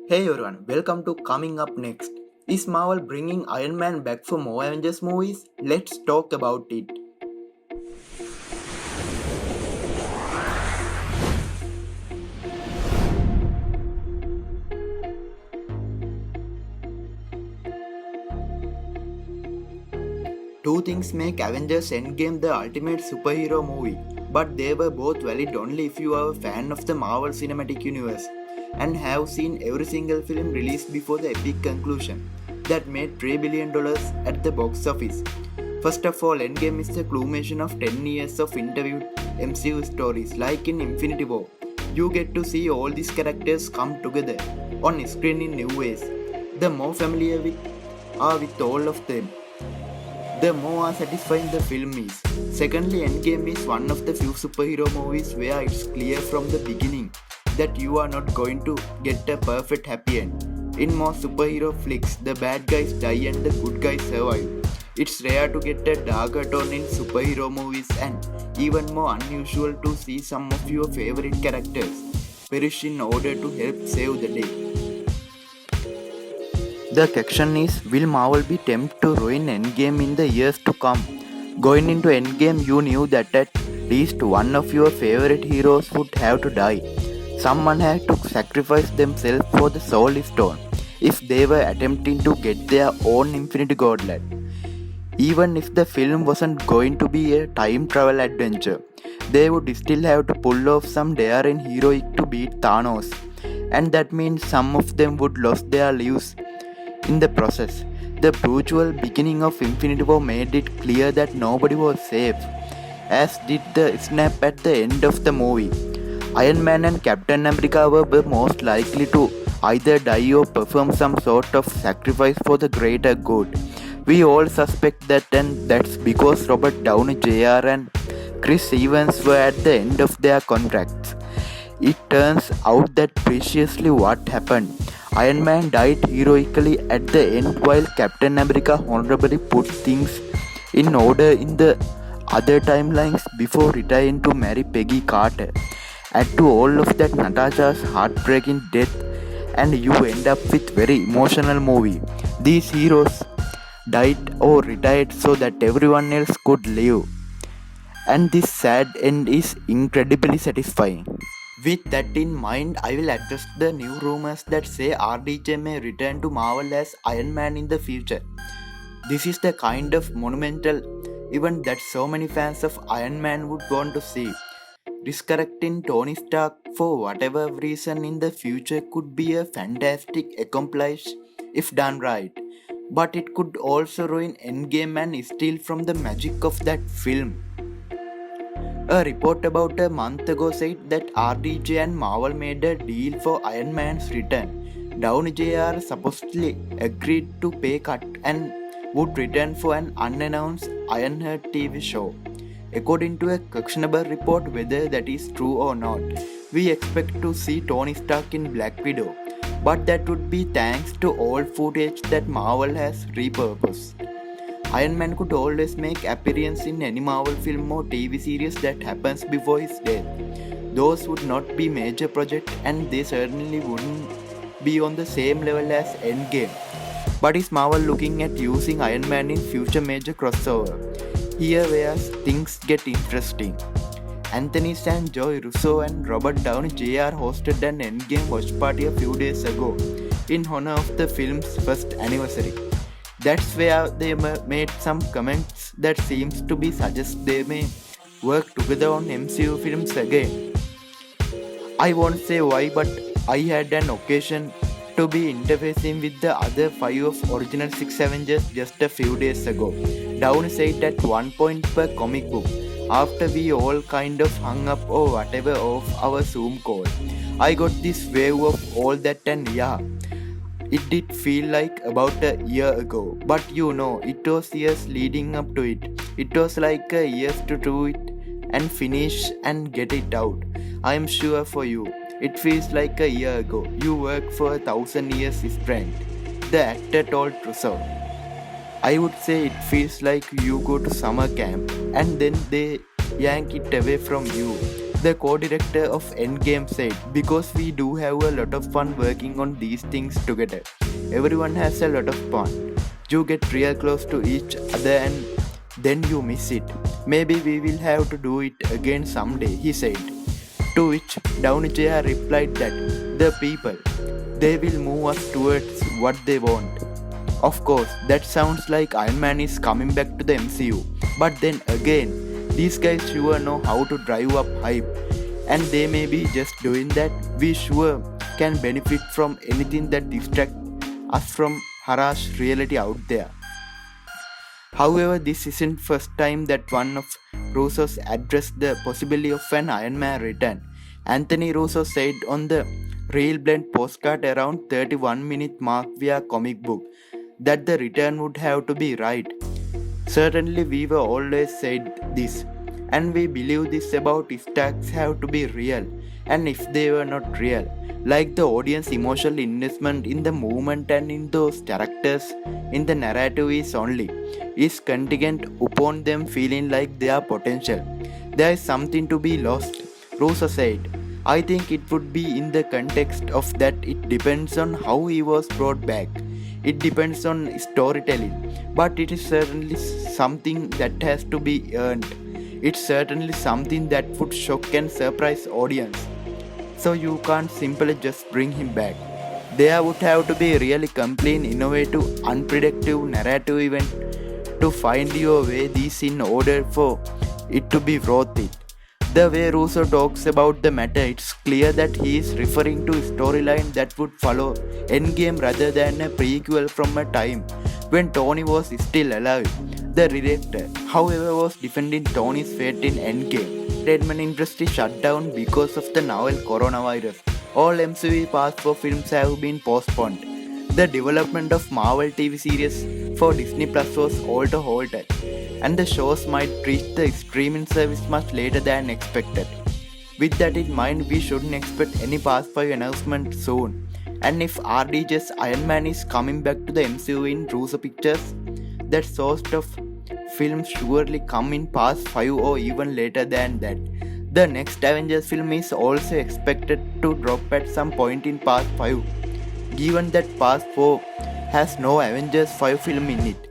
Hey everyone, welcome to Coming Up Next. Is Marvel bringing Iron Man back for more Avengers movies? Let's talk about it. Two things make Avengers Endgame the ultimate superhero movie, but they were both valid only if you are a fan of the Marvel Cinematic Universe and have seen every single film released before the epic conclusion that made $3 billion at the box office. First of all, Endgame is the culmination of 10 years of interviewed MCU stories like in Infinity War. You get to see all these characters come together on screen in new ways. The more familiar we are with all of them, the more satisfying the film is. Secondly, Endgame is one of the few superhero movies where it's clear from the beginning that you are not going to get a perfect happy end. In most superhero flicks, the bad guys die and the good guys survive. It's rare to get a darker tone in superhero movies and even more unusual to see some of your favorite characters perish in order to help save the day. The question is, will Marvel be tempted to ruin Endgame in the years to come? Going into Endgame, you knew that at least one of your favorite heroes would have to die. Someone had to sacrifice themselves for the Soul Stone if they were attempting to get their own Infinity Gauntlet. Even if the film wasn't going to be a time travel adventure, they would still have to pull off some daring heroic to beat Thanos, and that means some of them would lose their lives in the process. The brutal beginning of Infinity War made it clear that nobody was safe, as did the snap at the end of the movie. Iron Man and Captain America were most likely to either die or perform some sort of sacrifice for the greater good. We all suspect that, and that's because Robert Downey Jr. and Chris Evans were at the end of their contracts. It turns out that preciously what happened. Iron Man died heroically at the end while Captain America honorably put things in order in the other timelines before retiring to marry Peggy Carter. Add to all of that Natasha's heartbreaking death and you end up with very emotional movie. These heroes died or retired so that everyone else could live. And this sad end is incredibly satisfying. With that in mind, I will address the new rumors that say RDJ may return to Marvel as Iron Man in the future. This is the kind of monumental event that so many fans of Iron Man would want to see. Resurrecting Tony Stark for whatever reason in the future could be a fantastic accomplishment if done right. But it could also ruin Endgame and steal from the magic of that film. A report about a month ago said that RDJ and Marvel made a deal for Iron Man's return. Downey Jr. supposedly agreed to pay cut and would return for an unannounced Ironheart TV show. According to a questionable report, whether that is true or not, we expect to see Tony Stark in Black Widow, but that would be thanks to old footage that Marvel has repurposed. Iron Man could always make appearance in any Marvel film or TV series that happens before his death. Those would not be major projects and they certainly wouldn't be on the same level as Endgame. But is Marvel looking at using Iron Man in future major crossover? Here where things get interesting. Anthony and Joy Russo and Robert Downey Jr. hosted an Endgame watch party a few days ago in honor of the film's first anniversary. That's where they made some comments that seems to be suggest they may work together on MCU films again. I won't say why, but I had an occasion to be interfacing with the other 5 of original 6 Avengers just a few days ago. Downey said at one point per comic book, after we all kind of hung up or whatever off our Zoom call, I got this wave of all that and yeah. It did feel like about a year ago, but it was years leading up to it. It was like a years to do it and finish and get it out. I am sure for you, it feels like a year ago. You worked for 1,000 years sprint. The actor told Russo. I would say it feels like you go to summer camp and then they yank it away from you. The co-director of Endgame said, because we do have a lot of fun working on these things together. Everyone has a lot of fun. You get real close to each other and then you miss it. Maybe we will have to do it again someday, he said. To which Downey Jr. replied that the people, they will move us towards what they want. Of course, that sounds like Iron Man is coming back to the MCU. But then again, these guys sure know how to drive up hype. And they may be just doing that. We sure can benefit from anything that distracts us from harsh reality out there. However, this isn't first time that one of Russo's addressed the possibility of an Iron Man return. Anthony Russo said on the Real Blend postcard around 31-minute mark via comic book that the return would have to be right. Certainly we were always said this, and we believe this about Easter eggs have to be real, and if they were not real, like the audience emotional investment in the movement and in those characters in the narrative is contingent upon them feeling like they are potential. There is something to be lost, Rosa said. I think it would be in the context of that it depends on how he was brought back. It depends on storytelling, but it is certainly something that has to be earned. It's certainly something that would shock and surprise audience. So you can't simply just bring him back. There would have to be a really compelling, innovative, unpredictable narrative event to find your way this in order for it to be worth it. The way Russo talks about the matter, it's clear that he is referring to a storyline that would follow Endgame rather than a prequel from a time when Tony was still alive. The director, however, was defending Tony's fate in Endgame. Entertainment industry shut down because of the novel coronavirus. All MCU Fast 4 films have been postponed. The development of Marvel TV series for Disney Plus was also halted, and the shows might reach the streaming service much later than expected. With that in mind, we shouldn't expect any Fast 5 announcement soon. And if RDJ's Iron Man is coming back to the MCU in Russo Pictures, that sort of films surely come in Fast 5 or even later than that. The next Avengers film is also expected to drop at some point in Fast 5, given that Fast 4 has no Avengers 5 film in it.